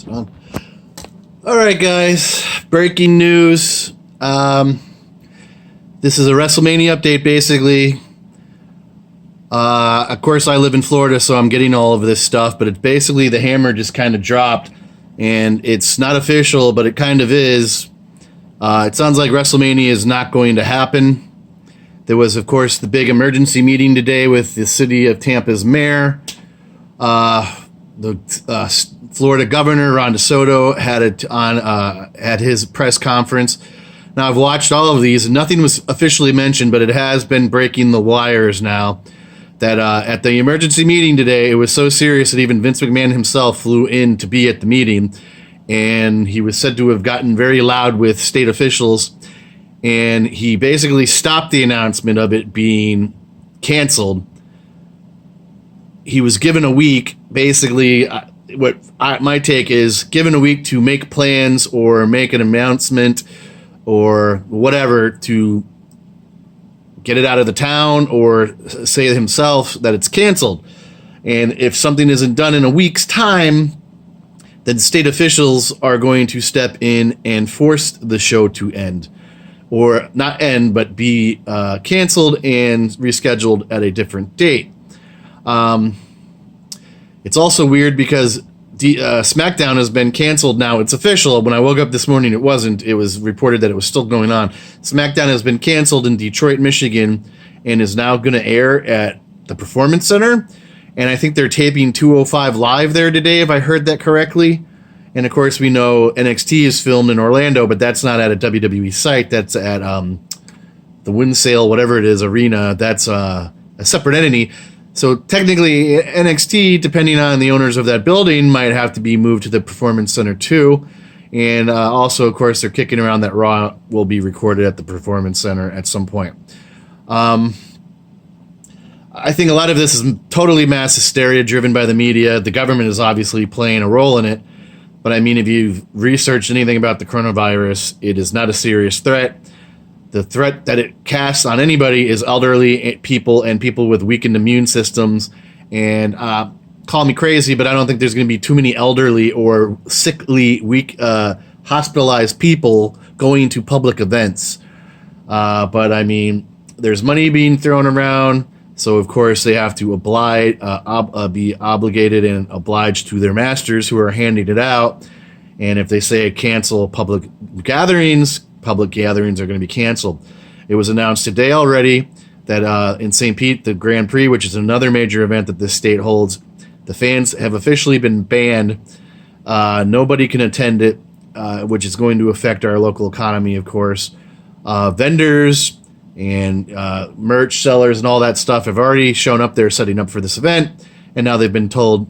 Is it on? All right, guys. Breaking news. This is a WrestleMania update, basically. Of course, I live in Florida, so I'm getting all of this stuff, but it's basically the hammer just kind of dropped, and it's not official, but it kind of is. It sounds like WrestleMania is not going to happen. There was, of course, the big emergency meeting today with the city of Tampa's mayor. The Florida governor, Ron DeSoto, had it on at his press conference. Now, I've watched all of these, and nothing was officially mentioned, but it has been breaking the wires now. That at the emergency meeting today, it was so serious that even Vince McMahon himself flew in to be at the meeting, and he was said to have gotten very loud with state officials, and he basically stopped the announcement of it being canceled. He was given a week, basically. My take is given a week to make plans or make an announcement or whatever to get it out of the town or say himself that it's canceled. And if something isn't done in a week's time, then state officials are going to step in and force the show to end. Or not end, but be canceled and rescheduled at a different date. It's also weird because SmackDown has been canceled now. It's official. When I woke up this morning, it wasn't. It was reported that it was still going on. SmackDown has been canceled in Detroit, Michigan, and is now going to air at the Performance Center. And I think they're taping 205 Live there today, if I heard that correctly. And, of course, we know NXT is filmed in Orlando, but that's not at a WWE site. That's at the Winsale, whatever it is, arena. That's a separate entity. So technically, NXT, depending on the owners of that building, might have to be moved to the Performance Center too. And also, of course, they're kicking around that Raw will be recorded at the Performance Center at some point. I think a lot of this is totally mass hysteria driven by the media. The government is obviously playing a role in it. But I mean, if you've researched anything about the coronavirus, it is not a serious threat. The threat that it casts on anybody is elderly people and people with weakened immune systems. And call me crazy, but I don't think there's going to be too many elderly or sickly, weak, hospitalized people going to public events. But I mean, there's money being thrown around. So, of course, they have to be obligated and obliged to their masters who are handing it out. And if they say cancel public gatherings are going to be canceled. It was announced today already that in St. Pete, the Grand Prix, which is another major event that this state holds, the fans have officially been banned. Nobody can attend it, which is going to affect our local economy, of course. Vendors and merch sellers and all that stuff have already shown up there setting up for this event, and now they've been told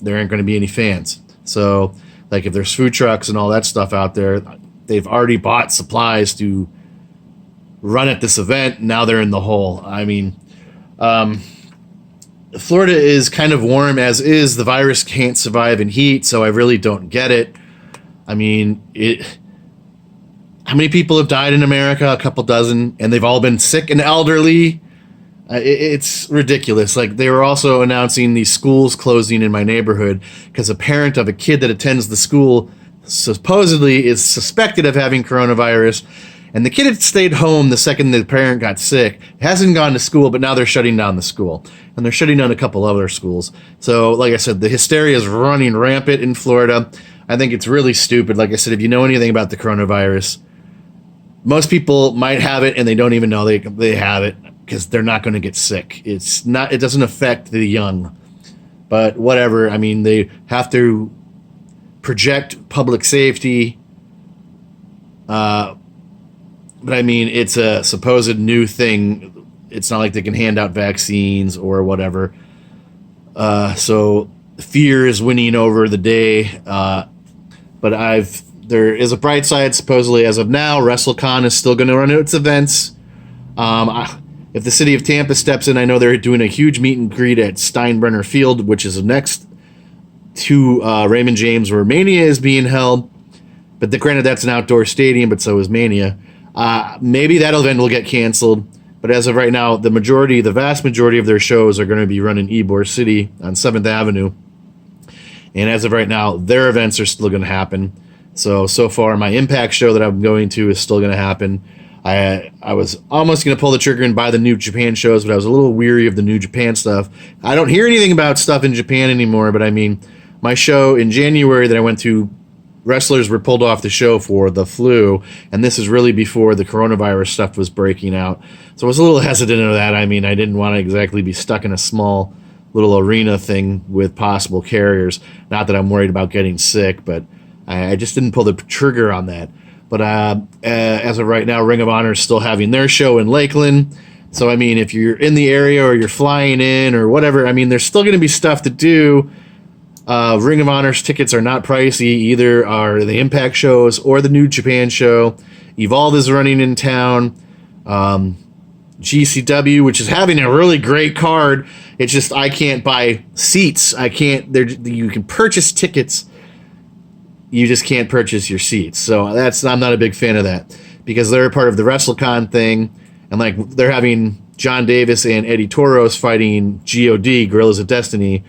there aren't going to be any fans. So, like, if there's food trucks and all that stuff out there, they've already bought supplies to run at this event. Now they're in the hole. I mean, Florida is kind of warm as is. The virus can't survive in heat, so I really don't get it. I mean, how many people have died in America? A couple dozen, and they've all been sick and elderly. It's ridiculous. Like, they were also announcing these schools closing in my neighborhood because a parent of a kid that attends the school supposedly is suspected of having coronavirus, and the kid had stayed home the second the parent got sick, hasn't gone to school, but now they're shutting down the school, and they're shutting down a couple other schools. So, like I said, the hysteria is running rampant in Florida. I think it's really stupid. Like I said, if you know anything about the coronavirus, most people might have it and they don't even know they have it because they're not going to get sick. It doesn't affect the young, but whatever. I mean, they have to project public safety, but I mean, it's a supposed new thing. It's not like they can hand out vaccines or whatever. So fear is winning over the day. But there is a bright side. Supposedly, as of now, WrestleCon is still going to run its events. If the city of Tampa steps in, I know they're doing a huge meet and greet at Steinbrenner Field, which is next to Raymond James, where Mania is being held. But granted, that's an outdoor stadium, but so is Mania. Maybe that event will get canceled. But as of right now, the vast majority of their shows are going to be run in Ybor City on 7th Avenue. And as of right now, their events are still going to happen. So far, my Impact show that I'm going to is still going to happen. I was almost going to pull the trigger and buy the New Japan shows, but I was a little weary of the New Japan stuff. I don't hear anything about stuff in Japan anymore, but I mean, my show in January that I went to, wrestlers were pulled off the show for the flu, and this is really before the coronavirus stuff was breaking out. So I was a little hesitant of that. I mean, I didn't want to exactly be stuck in a small little arena thing with possible carriers. Not that I'm worried about getting sick, but I just didn't pull the trigger on that. But as of right now, Ring of Honor is still having their show in Lakeland. So, I mean, if you're in the area or you're flying in or whatever, I mean, there's still going to be stuff to do. Ring of Honor's tickets are not pricey. Either are the Impact shows or the New Japan show. Evolve is running in town. GCW, which is having a really great card. It's just I can't buy seats. I can't. You can purchase tickets. You just can't purchase your seats. So I'm not a big fan of that because they're a part of the WrestleCon thing, and like they're having John Davis and Eddie Toros fighting God, Gorillas of Destiny.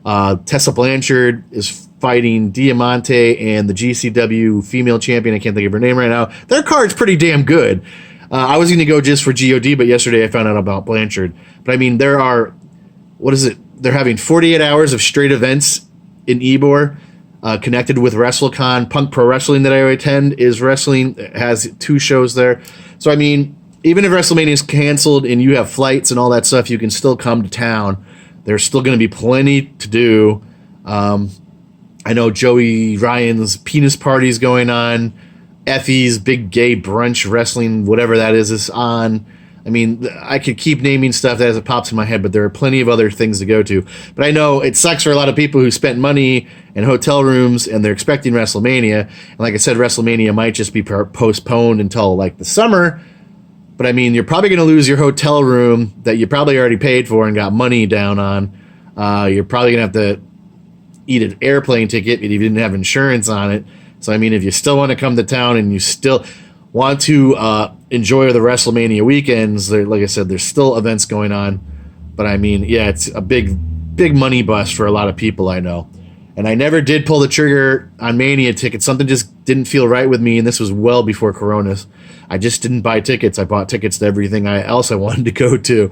Tessa Blanchard is fighting Diamante and the GCW female champion. I can't think of her name right now. Their card's pretty damn good. I was going to go just for God, but yesterday I found out about Blanchard. But I mean, there are, they're having 48 hours of straight events in Ybor, connected with WrestleCon. Punk Pro Wrestling that I attend has 2 shows there. So I mean, even if WrestleMania is canceled and you have flights and all that stuff, you can still come to town. There's still going to be plenty to do. I know Joey Ryan's penis party is going on. Effie's big gay brunch wrestling, whatever that is on. I mean, I could keep naming stuff as it pops in my head, but there are plenty of other things to go to. But I know it sucks for a lot of people who spent money in hotel rooms and they're expecting WrestleMania. And like I said, WrestleMania might just be postponed until like the summer. But I mean, you're probably going to lose your hotel room that you probably already paid for and got money down on. You're probably going to have to eat an airplane ticket if you didn't have insurance on it. So, I mean, if you still want to come to town and you still want to enjoy the WrestleMania weekends, like I said, there's still events going on. But, I mean, yeah, it's a big money bust for a lot of people I know. And I never did pull the trigger on Mania tickets. Something just didn't feel right with me, and this was well before Coronas. I just didn't buy tickets. I bought tickets to everything else I wanted to go to.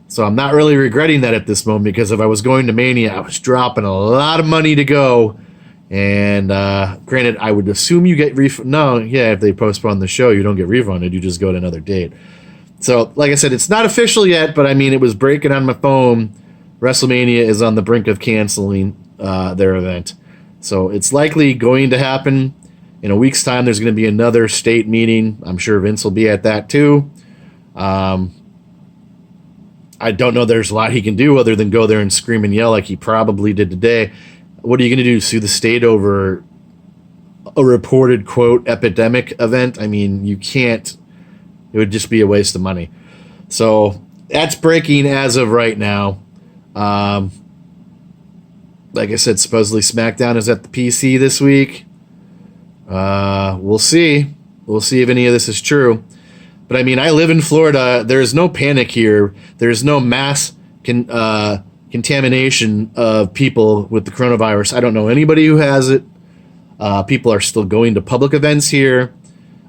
So I'm not really regretting that at this moment, because if I was going to Mania, I was dropping a lot of money to go. And granted, I would assume you get refunded. No, yeah, if they postpone the show, you don't get refunded. You just go to another date. So, like I said, it's not official yet, but I mean, it was breaking on my phone. WrestleMania is on the brink of canceling their event. So it's likely going to happen. In a week's time, there's going to be another state meeting. I'm sure Vince will be at that too. I don't know there's a lot he can do other than go there and scream and yell like he probably did today. What are you going to do, sue the state over a reported, quote, epidemic event? I mean, you can't. It would just be a waste of money. So that's breaking as of right now. Like I said, supposedly SmackDown is at the PC this week. We'll see. We'll see if any of this is true. But I mean, I live in Florida. There's no panic here. There's no mass contamination of people with the coronavirus. I don't know anybody who has it. People are still going to public events here.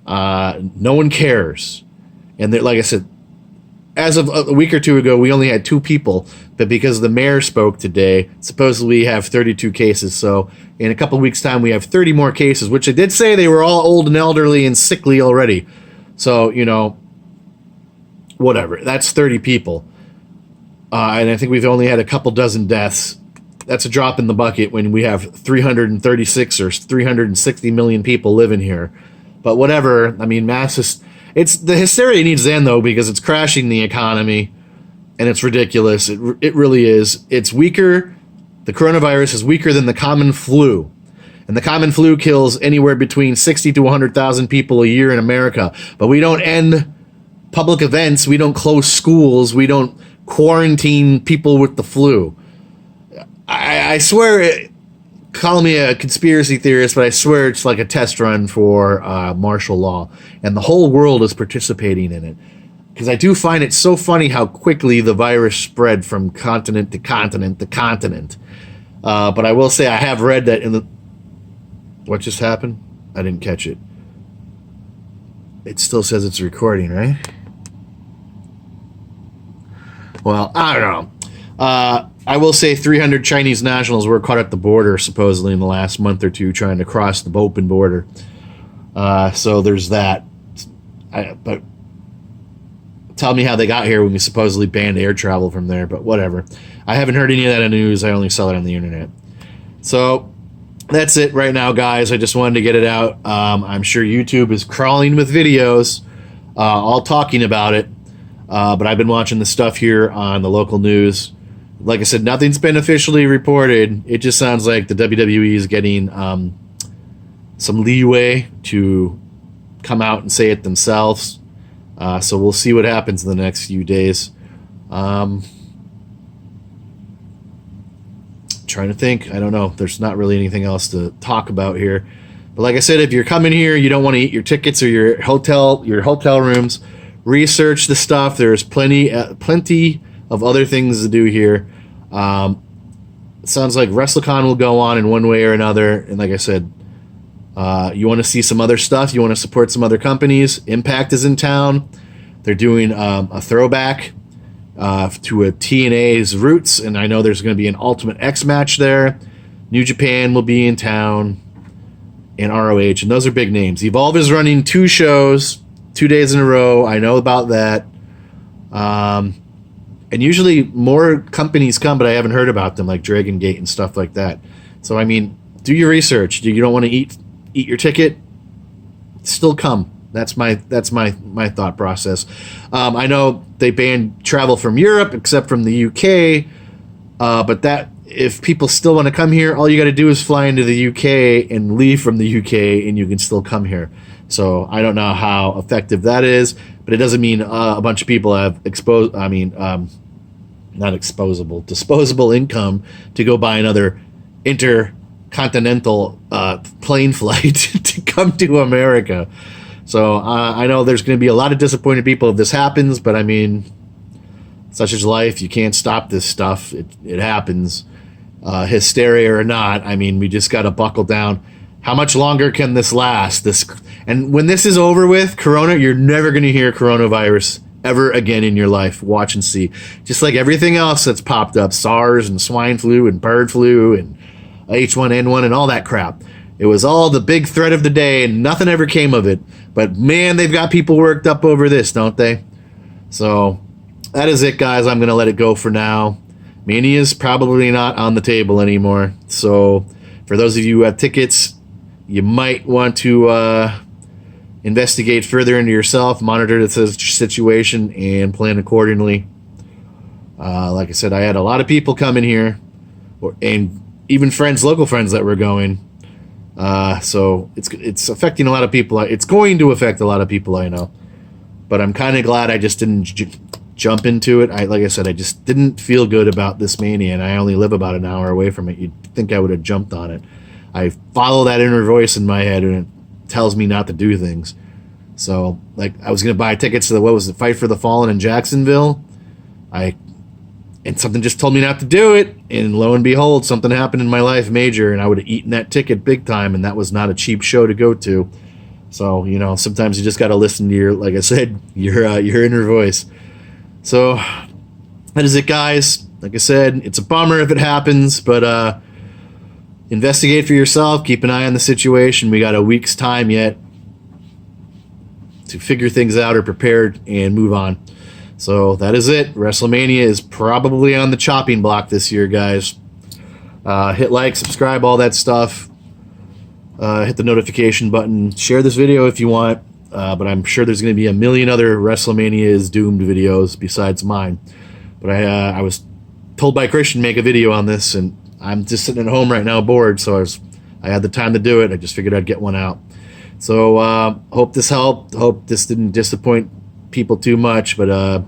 No one cares. And like I said, as of a week or two ago, we only had 2 people. But because the mayor spoke today, supposedly we have 32 cases. So in a couple of weeks' time, we have 30 more cases, which they did say they were all old and elderly and sickly already. So, you know, whatever. That's 30 people. And I think we've only had a couple dozen deaths. That's a drop in the bucket when we have 336 or 360 million people living here. But whatever. I mean, it's the hysteria needs to end, though, because it's crashing the economy, and it's ridiculous. It really is. It's weaker. The coronavirus is weaker than the common flu. And the common flu kills anywhere between 60 to 100,000 people a year in America. But we don't end public events. We don't close schools. We don't quarantine people with the flu. I swear, call me a conspiracy theorist, but I swear it's like a test run for martial law. And the whole world is participating in it. Because I do find it so funny how quickly the virus spread from continent to continent to continent. But I will say I have read that in the... What just happened? I didn't catch it. It still says it's recording, right? Well, I don't know. I will say 300 Chinese nationals were caught at the border, supposedly, in the last month or two, trying to cross the open border. So there's that. But tell me how they got here when we supposedly banned air travel from there, but whatever. I haven't heard any of that in the news. I only saw it on the internet. So that's it right now, guys. I just wanted to get it out. I'm sure YouTube is crawling with videos all talking about it. But I've been watching the stuff here on the local news. Like I said, nothing's been officially reported. It just sounds like the WWE is getting some leeway to come out and say it themselves. So we'll see what happens in the next few days. Trying to think. I don't know. There's not really anything else to talk about here. But like I said, if you're coming here, you don't want to eat your tickets or your hotel rooms. Research the stuff. There's plenty of other things to do here. It sounds like WrestleCon will go on in one way or another. And like I said, you want to see some other stuff. You want to support some other companies. Impact is in town. They're doing a throwback to a TNA's roots, and I know there's going to be an Ultimate X match there. New Japan will be in town, and ROH, and those are big names. Evolve is running 2 shows, 2 days in a row. I know about that. And usually more companies come, but I haven't heard about them, like Dragon Gate and stuff like that. So, I mean, do your research. You don't want to eat your ticket, still come. That's my thought process. I know they banned travel from Europe except from the UK, but that if people still want to come here, all you got to do is fly into the UK and leave from the UK, and you can still come here. So I don't know how effective that is, but it doesn't mean a bunch of people have disposable income to go buy another intercontinental plane flight to come to America. So I know there's going to be a lot of disappointed people if this happens, but I mean, such is life. You can't stop this stuff. It happens. Hysteria or not, I mean, we just got to buckle down. How much longer can this last? And when this is over with, Corona, you're never going to hear coronavirus ever again in your life. Watch and see. Just like everything else that's popped up, SARS and swine flu and bird flu and H1N1 and all that crap. It was all the big threat of the day, and nothing ever came of it. But, man, they've got people worked up over this, don't they? So, that is it, guys. I'm going to let it go for now. Mania's probably not on the table anymore. So, for those of you who have tickets, you might want to investigate further into yourself, monitor the situation, and plan accordingly. Like I said, I had a lot of people coming here, and even local friends that were going. So it's affecting a lot of people. It's going to affect a lot of people, I know. But I'm kind of glad I just didn't jump into it. Like I said, I just didn't feel good about this Mania, and I only live about an hour away from it. You'd think I would have jumped on it. I follow that inner voice in my head, and it tells me not to do things. So, like, I was going to buy tickets to the Fight for the Fallen in Jacksonville. And something just told me not to do it, and lo and behold, something happened in my life major, and I would have eaten that ticket big time, and that was not a cheap show to go to. So, you know, sometimes you just got to listen to like I said, your inner voice. So, that is it, guys. Like I said, it's a bummer if it happens, but investigate for yourself. Keep an eye on the situation. We got a week's time yet to figure things out or prepare and move on. So that is it. WrestleMania is probably on the chopping block this year, guys. Hit like, subscribe, all that stuff. Hit the notification button. Share this video if you want. But I'm sure there's going to be a million other WrestleMania is doomed videos besides mine. But I was told by Christian to make a video on this, and I'm just sitting at home right now bored, so I had the time to do it. I just figured I'd get one out. So hope this helped. Hope this didn't disappoint people too much, but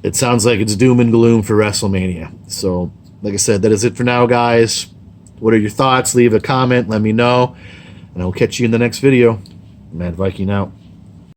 it sounds like it's doom and gloom for WrestleMania. So, like I said, that is it for now, guys. What are your thoughts? Leave a comment. Let me know, and I'll catch you in the next video. Mad Viking out.